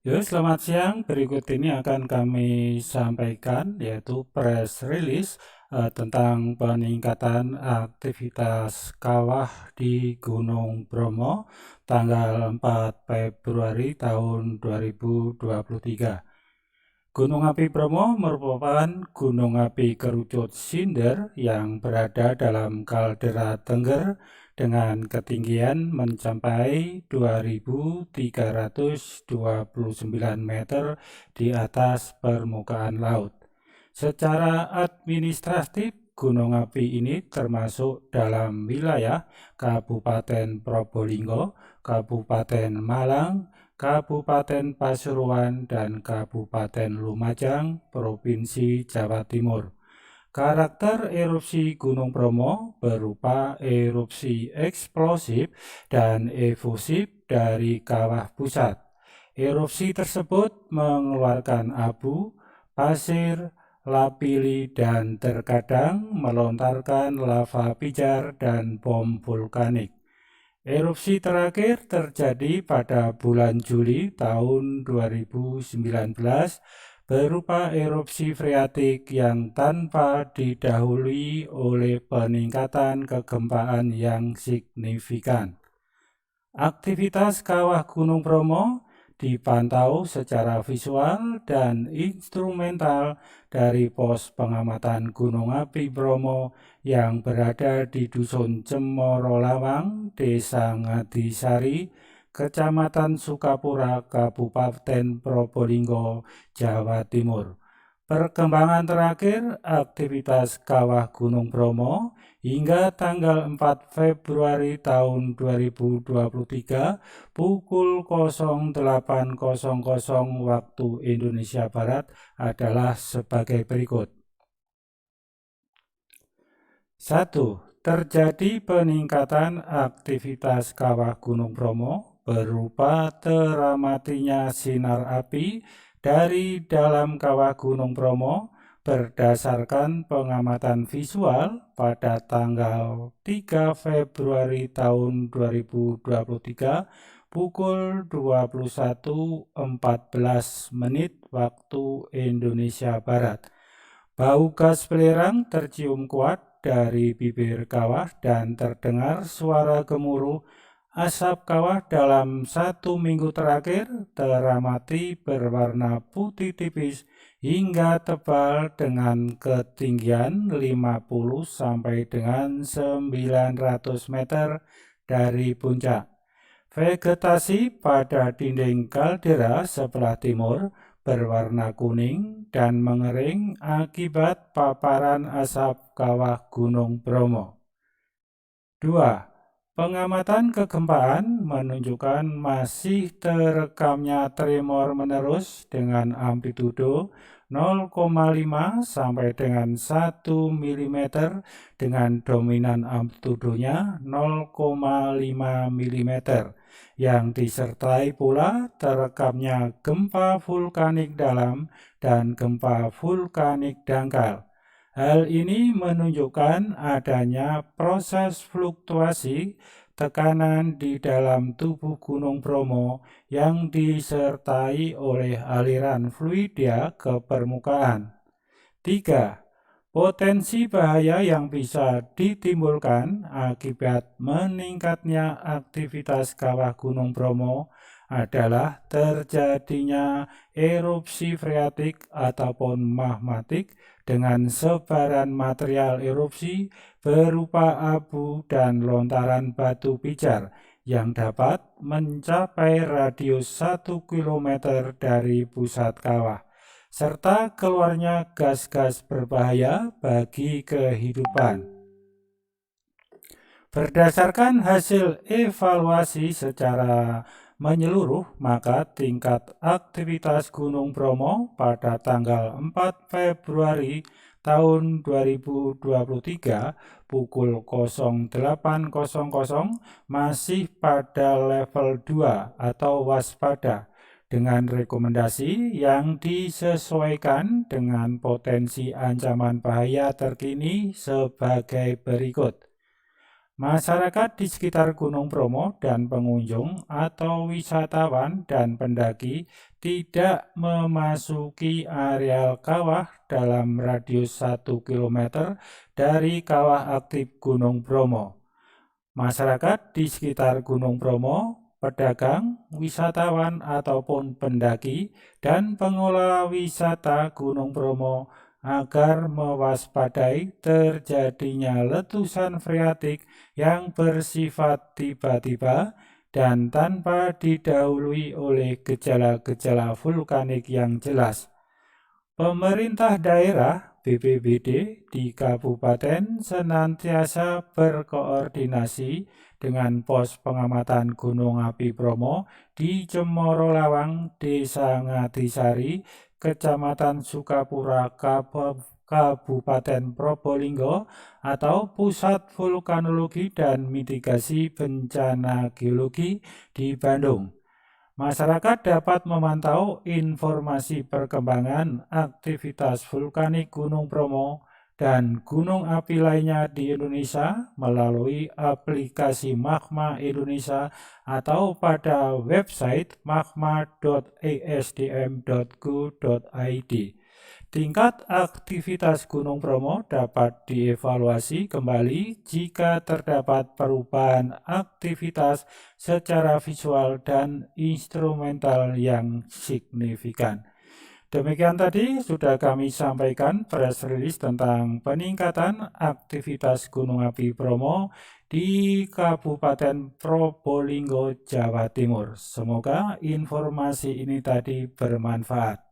Yo, selamat siang. Berikut ini akan kami sampaikan yaitu press release tentang peningkatan aktivitas kawah di Gunung Bromo tanggal 4 Februari tahun 2023. Gunung api Bromo merupakan gunung api kerucut sinder yang berada dalam kaldera Tengger dengan ketinggian mencapai 2.329 meter di atas permukaan laut. Secara administratif, gunung api ini termasuk dalam wilayah Kabupaten Probolinggo, Kabupaten Malang, Kabupaten Pasuruan, dan Kabupaten Lumajang, Provinsi Jawa Timur. Karakter erupsi Gunung Bromo berupa erupsi eksplosif dan efusif dari kawah pusat. Erupsi tersebut mengeluarkan abu, pasir, lapili, dan terkadang melontarkan lava pijar dan bom vulkanik. Erupsi terakhir terjadi pada bulan Juli tahun 2019 berupa erupsi freatik yang tanpa didahului oleh peningkatan kegempaan yang signifikan. Aktivitas kawah Gunung Bromo dipantau secara visual dan instrumental dari pos pengamatan Gunung Api Bromo yang berada di Dusun Cemoro Lawang, Desa Ngadisari, Kecamatan Sukapura, Kabupaten Probolinggo, Jawa Timur. Perkembangan terakhir aktivitas kawah Gunung Bromo hingga tanggal 4 Februari tahun 2023 pukul 08.00 waktu Indonesia Barat adalah sebagai berikut. 1. Terjadi peningkatan aktivitas kawah Gunung Bromo berupa teramatinya sinar api dari dalam kawah Gunung Bromo berdasarkan pengamatan visual pada tanggal 3 Februari tahun 2023 pukul 21.14 menit waktu Indonesia Barat. Bau gas belerang tercium kuat dari bibir kawah dan terdengar suara gemuruh. Asap kawah dalam 1 minggu terakhir teramati berwarna putih tipis hingga tebal dengan ketinggian 50 sampai dengan 900 meter dari puncak. Vegetasi pada dinding kaldera sebelah timur berwarna kuning dan mengering akibat paparan asap kawah Gunung Bromo. 2. Pengamatan kegempaan menunjukkan masih terekamnya tremor menerus dengan amplitudo 0,5 sampai dengan 1 mm dengan dominan amplitudonya 0,5 mm yang disertai pula terekamnya gempa vulkanik dalam dan gempa vulkanik dangkal. Hal ini menunjukkan adanya proses fluktuasi tekanan di dalam tubuh Gunung Bromo yang disertai oleh aliran fluida ke permukaan. 3. Potensi bahaya yang bisa ditimbulkan akibat meningkatnya aktivitas kawah Gunung Bromo adalah terjadinya erupsi freatik ataupun magmatik dengan sebaran material erupsi berupa abu dan lontaran batu pijar yang dapat mencapai radius 1 km dari pusat kawah, serta keluarnya gas-gas berbahaya bagi kehidupan. Berdasarkan hasil evaluasi secara menyeluruh, maka tingkat aktivitas Gunung Bromo pada tanggal 4 Februari tahun 2023 pukul 08.00 masih pada level 2 atau waspada dengan rekomendasi yang disesuaikan dengan potensi ancaman bahaya terkini sebagai berikut. Masyarakat di sekitar Gunung Bromo dan pengunjung atau wisatawan dan pendaki tidak memasuki areal kawah dalam radius 1 km dari kawah aktif Gunung Bromo. Masyarakat di sekitar Gunung Bromo, pedagang, wisatawan ataupun pendaki, dan pengelola wisata Gunung Bromo agar mewaspadai terjadinya letusan freatik yang bersifat tiba-tiba dan tanpa didahului oleh gejala-gejala vulkanik yang jelas. Pemerintah daerah BPBD di Kabupaten senantiasa berkoordinasi dengan pos pengamatan Gunung Api Bromo di Cemoro Lawang, Desa Ngatisari, Kecamatan Sukapura, Kabupaten Probolinggo, atau Pusat Vulkanologi dan Mitigasi Bencana Geologi di Bandung. Masyarakat dapat memantau informasi perkembangan aktivitas vulkanik Gunung Bromo dan gunung api lainnya di Indonesia melalui aplikasi Magma Indonesia atau pada website magma.esdm.go.id. Tingkat aktivitas Gunung Bromo dapat dievaluasi kembali jika terdapat perubahan aktivitas secara visual dan instrumental yang signifikan. Demikian tadi sudah kami sampaikan press release tentang peningkatan aktivitas Gunung Api Bromo di Kabupaten Probolinggo, Jawa Timur. Semoga informasi ini tadi bermanfaat.